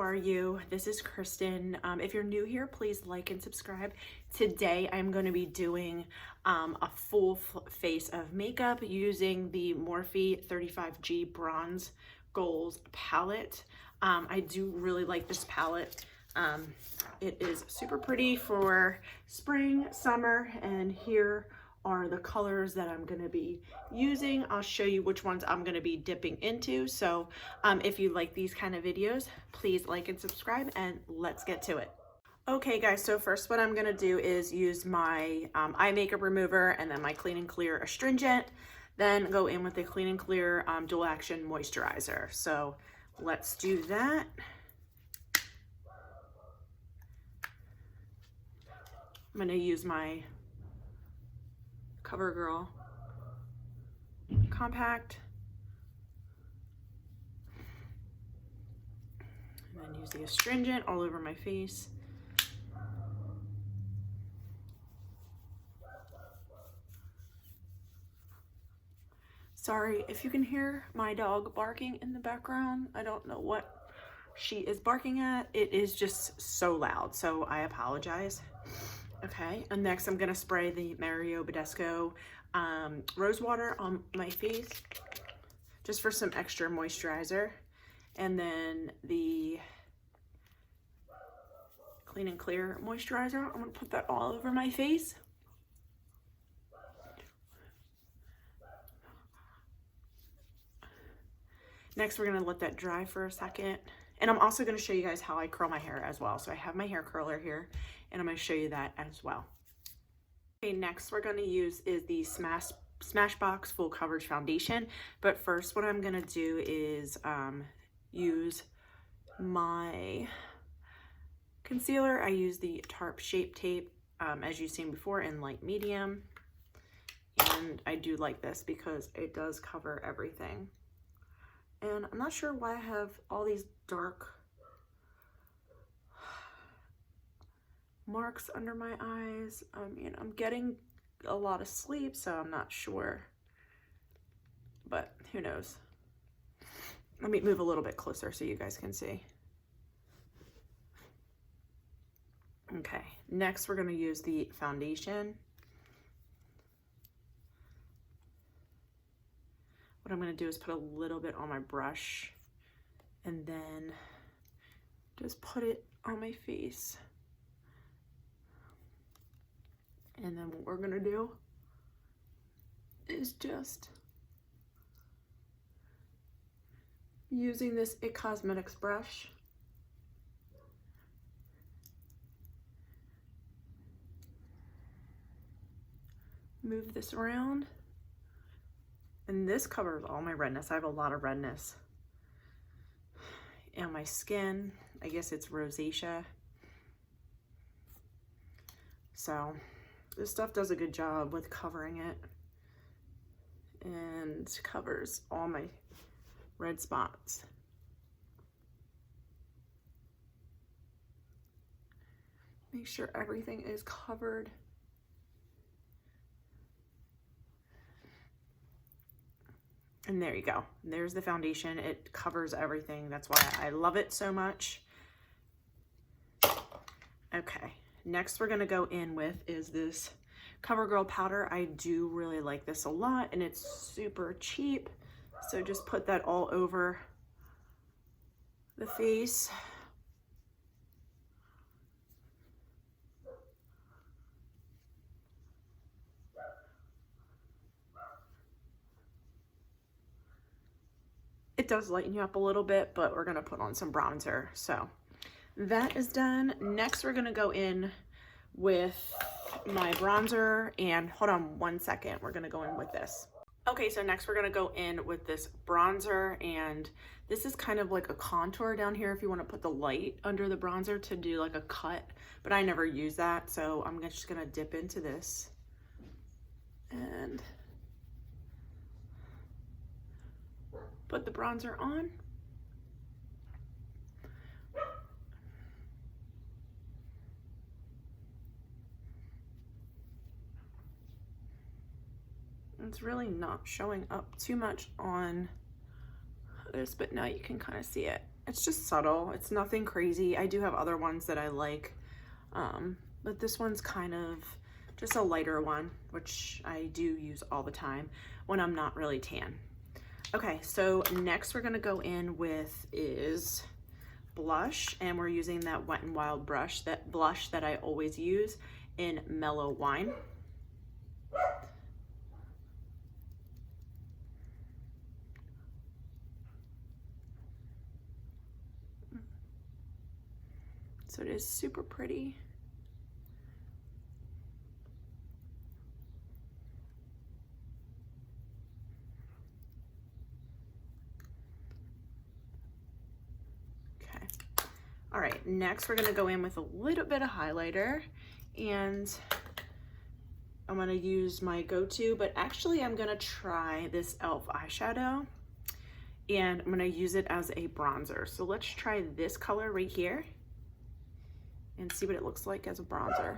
are you? This is Kristen. If you're new here, please like and subscribe. Today I'm going to be doing a full face of makeup using the Morphe 35G Bronze Goals palette. I do really like this palette. It is super pretty for spring, summer, and here are the colors that I'm going to be using. I'll show you which ones I'm going to be dipping into. So if you like these kind of videos, please like and subscribe, and let's get to it. Okay guys, so first what I'm going to do is use my eye makeup remover and then my Clean and Clear astringent, then go in with the Clean and Clear dual action moisturizer. So let's do that. I'm going to use my CoverGirl compact and then use the astringent all over my face. Sorry if you can hear my dog barking in the background. I don't know what she is barking at. It is just so loud, so I apologize. Okay, and next I'm gonna spray the Mario Badescu rose water on my face just for some extra moisturizer, and then the Clean and Clear moisturizer. I'm gonna put that all over my face. Next, we're gonna let that dry for a second. And I'm also gonna show you guys how I curl my hair as well. So I have my hair curler here, and I'm gonna show you that as well. Okay, next we're gonna use is the Smashbox Full Coverage Foundation. But first, what I'm gonna do is use my concealer. I use the Tarte Shape Tape, as you've seen before, in light medium. And I do like this because it does cover everything. And I'm not sure why I have all these dark marks under my eyes. I mean, I'm getting a lot of sleep, so I'm not sure, but who knows. Let me move a little bit closer so you guys can see. Okay, next we're going to use the foundation. What I'm going to do is put a little bit on my brush and then just put it on my face. And then what we're going to do is just using this IT Cosmetics brush, move this around. And this covers all my redness. I have a lot of redness. And my skin, I guess it's rosacea. So this stuff does a good job with covering it and covers all my red spots. Make sure everything is covered. And there you go. There's the foundation. It covers everything. That's why I love it so much. Okay, next we're gonna go in with is this CoverGirl powder. I do really like this a lot, and it's super cheap. So just put that all over the face. It does lighten you up a little bit, but we're gonna put on some bronzer. So that is done. Next, we're gonna go in with my bronzer, and hold on one second. We're gonna go in with this. Okay, so next we're gonna go in with this bronzer, and this is kind of like a contour down here if you wanna put the light under the bronzer to do like a cut, but I never use that. So I'm just gonna dip into this and put the bronzer on. It's really not showing up too much on this, but now you can kind of see it. It's just subtle. It's nothing crazy. I do have other ones that I like, but this one's kind of just a lighter one, which I do use all the time when I'm not really tan. Okay, so next we're gonna go in with is blush, and we're using that Wet n Wild blush that I always use in Mellow Wine. So it is super pretty. Okay. All right, next we're gonna go in with a little bit of highlighter, and I'm gonna use my go-to, but actually I'm gonna try this e.l.f. eyeshadow, and I'm gonna use it as a bronzer. So let's try this color right here and see what it looks like as a bronzer.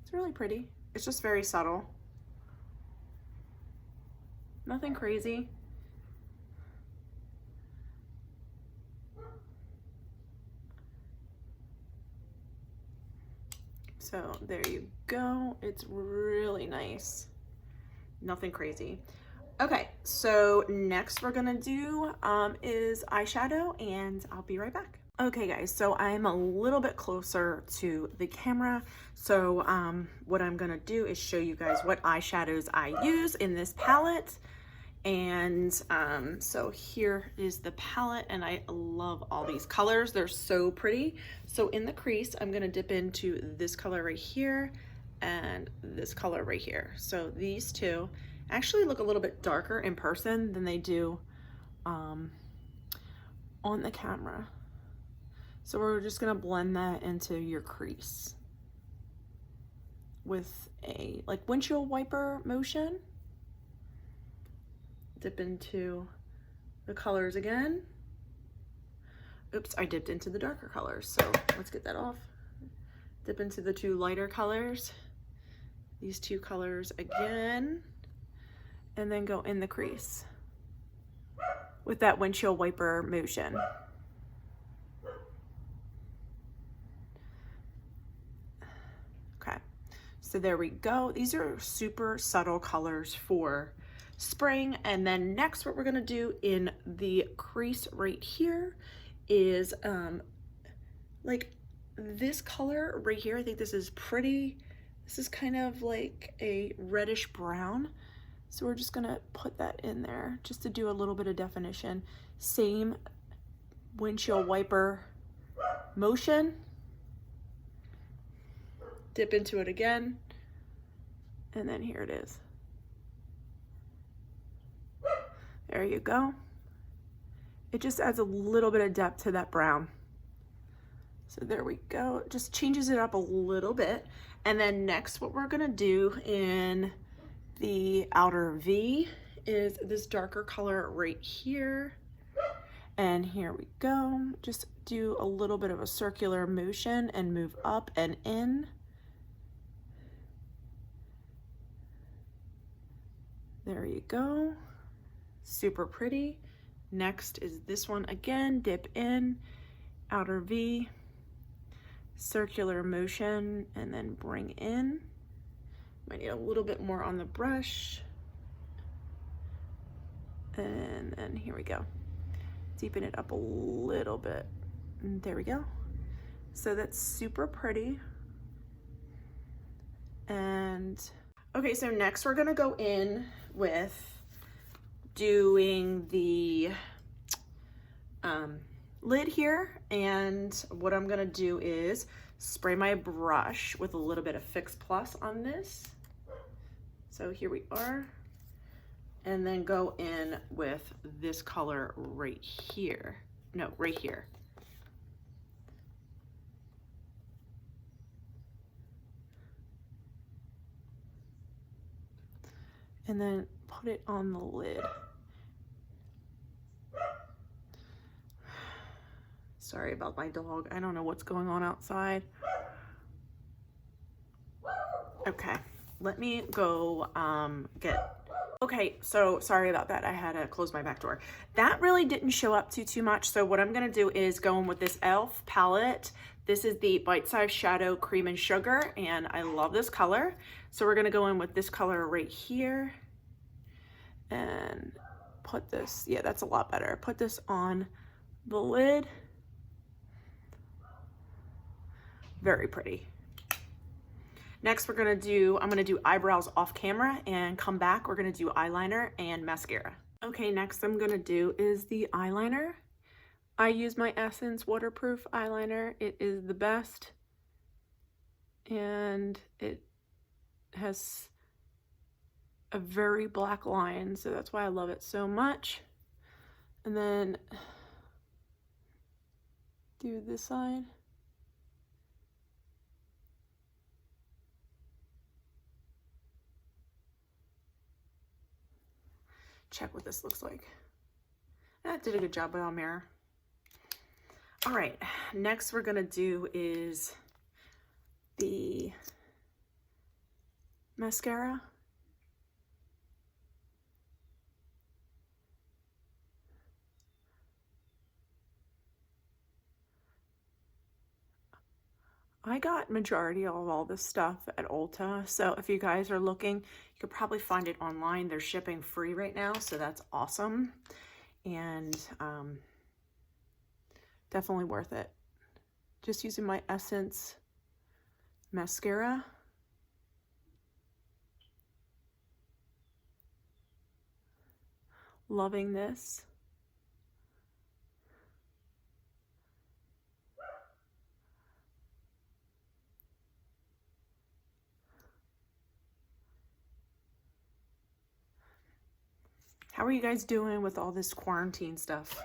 It's really pretty. It's just very subtle. Nothing crazy. So there you go. It's really nice. Nothing crazy. Okay, so next we're gonna do is eyeshadow, and I'll be right back. Okay guys, so I'm a little bit closer to the camera. So what I'm gonna do is show you guys what eyeshadows I use in this palette. And so here is the palette, and I love all these colors. They're so pretty. So in the crease, I'm gonna dip into this color right here and this color right here. So these two actually look a little bit darker in person than they do on the camera. So we're just gonna blend that into your crease with a like windshield wiper motion. Dip into the colors again. Oops, I dipped into the darker colors, so let's get that off. Dip into the two lighter colors, these two colors again, and then go in the crease with that windshield wiper motion. Okay, so there we go. These are super subtle colors for spring. And then next, what we're gonna do in the crease right here is like this color right here. I think this is pretty. This is kind of like a reddish brown. So we're just gonna put that in there just to do a little bit of definition. Same windshield wiper motion. Dip into it again. And then here it is. There you go. It just adds a little bit of depth to that brown. So there we go. It just changes it up a little bit. And then next, what we're gonna do in the outer V is this darker color right here. And here we go. Just do a little bit of a circular motion and move up and in. There you go. Super pretty. Next is this one again. Dip in, outer V, circular motion, and then bring in. Might need a little bit more on the brush. And then here we go. Deepen it up a little bit. And there we go. So that's super pretty. And okay, so next we're gonna go in with doing the lid here, and what I'm gonna do is spray my brush with a little bit of Fix Plus on this. So here we are, and then go in with this color right here. No, right here. And then put it on the lid. Sorry about my dog. I don't know what's going on outside. Okay, let me go get Okay, so sorry about that. I had to close my back door. That really didn't show up too much. So what I'm gonna do is go in with this e.l.f. palette. This is the Bite Size Shadow Cream and Sugar, and I love this color. So we're gonna go in with this color right here and put this, yeah, that's a lot better. Put this on the lid. Very pretty. Next, I'm gonna do eyebrows off camera and come back. We're gonna do eyeliner and mascara. Okay, next I'm gonna do is the eyeliner. I use my Essence waterproof eyeliner. It is the best, and it has a very black line, so that's why I love it so much. And then do this side. Check what this looks like. That did a good job without mirror. All right, next we're gonna do is the mascara. I got majority of all this stuff at Ulta, so if you guys are looking, you could probably find it online. They're shipping free right now, so that's awesome, and definitely worth it. Just using my Essence mascara. Loving this. How are you guys doing with all this quarantine stuff?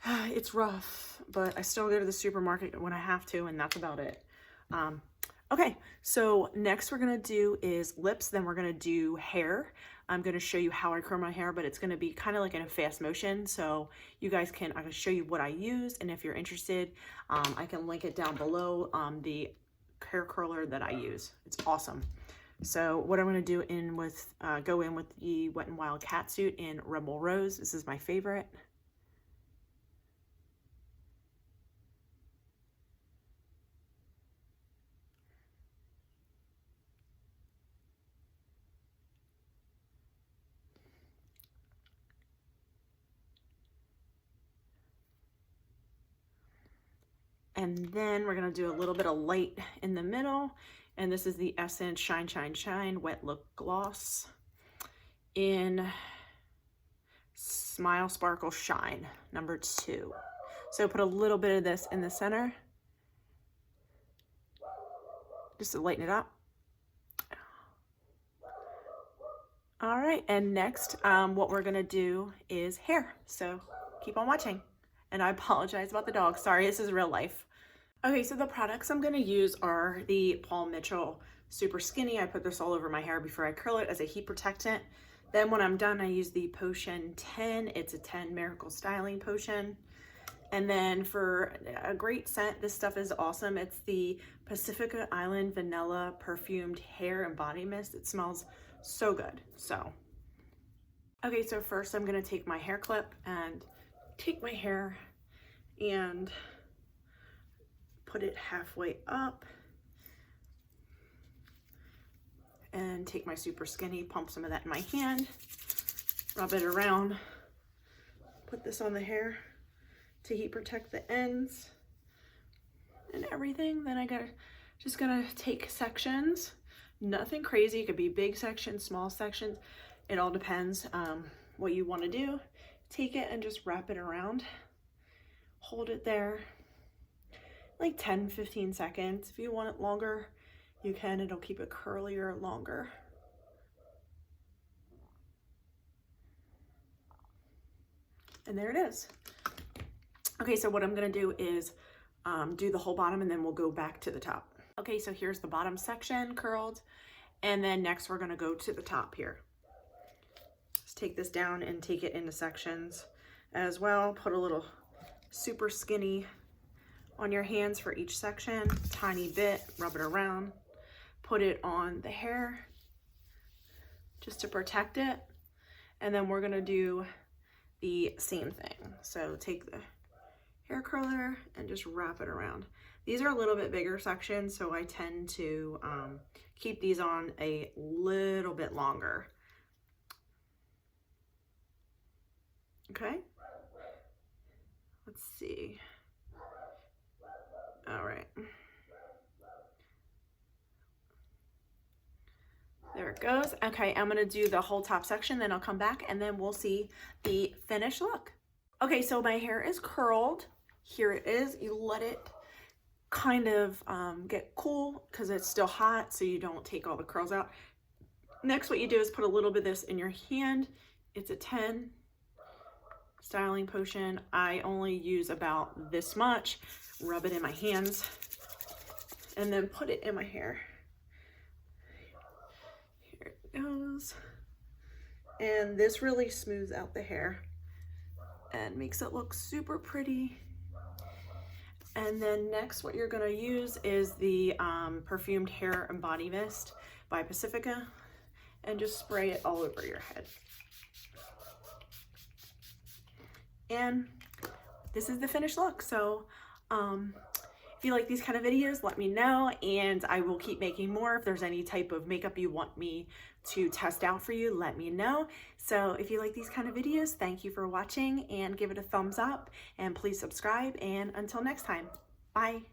It's rough, but I still go to the supermarket when I have to, and that's about it. Okay, so next we're gonna do is lips, then we're gonna do hair. I'm gonna show you how I curl my hair, but it's gonna be kind of like in a fast motion, so you guys I can show you what I use, and if you're interested, I can link it down below, the hair curler that I use. It's awesome. So what I'm going to do go in with the Wet n Wild Catsuit in Rebel Rose. This is my favorite. And then we're going to do a little bit of light in the middle. And this is the Essence Shine Shine Shine Wet Lip Gloss in Smile Sparkle Shine, number 2. So put a little bit of this in the center, just to lighten it up. All right, and next, what we're gonna do is hair. So keep on watching. And I apologize about the dog. Sorry, this is real life. Okay, so the products I'm gonna use are the Paul Mitchell Super Skinny. I put this all over my hair before I curl it as a heat protectant. Then when I'm done, I use the Potion 10. It's a 10 Miracle Styling Potion. And then for a great scent, this stuff is awesome. It's the Pacifica Island Vanilla Perfumed Hair and Body Mist. It smells so good. So, okay, so first I'm gonna take my hair clip and take my hair and put it halfway up and take my Super Skinny, pump some of that in my hand, rub it around, put this on the hair to heat protect the ends and everything. Then just gonna take sections, nothing crazy. It could be big sections, small sections. It all depends what you want to do. Take it and just wrap it around, hold it there like 10-15 seconds. If you want it longer, you can. It'll keep it curlier longer. And there it is. Okay, so what I'm gonna do is do the whole bottom, and then we'll go back to the top. Okay, so here's the bottom section curled, and then next we're gonna go to the top here. Just take this down and take it into sections as well. Put a little Super Skinny on your hands for each section, tiny bit, rub it around, put it on the hair, just to protect it. And then we're gonna do the same thing. So take the hair curler and just wrap it around. These are a little bit bigger sections, so I tend to keep these on a little bit longer. Okay, let's see. All right. There it goes. Okay, I'm gonna do the whole top section, then I'll come back and then we'll see the finished look. Okay, so my hair is curled. Here it is. You let it kind of get cool because it's still hot, so you don't take all the curls out. Next, what you do is put a little bit of this in your hand. It's a 10 styling potion. I only use about this much. Rub it in my hands and then put it in my hair. Here it goes. And this really smooths out the hair and makes it look super pretty. And then next, what you're gonna use is the perfumed hair and body mist by Pacifica, and just spray it all over your head. And this is the finished look. So if you like these kind of videos, let me know, and I will keep making more. If there's any type of makeup you want me to test out for you, let me know. So if you like these kind of videos, thank you for watching, and give it a thumbs up, and please subscribe, and until next time, bye.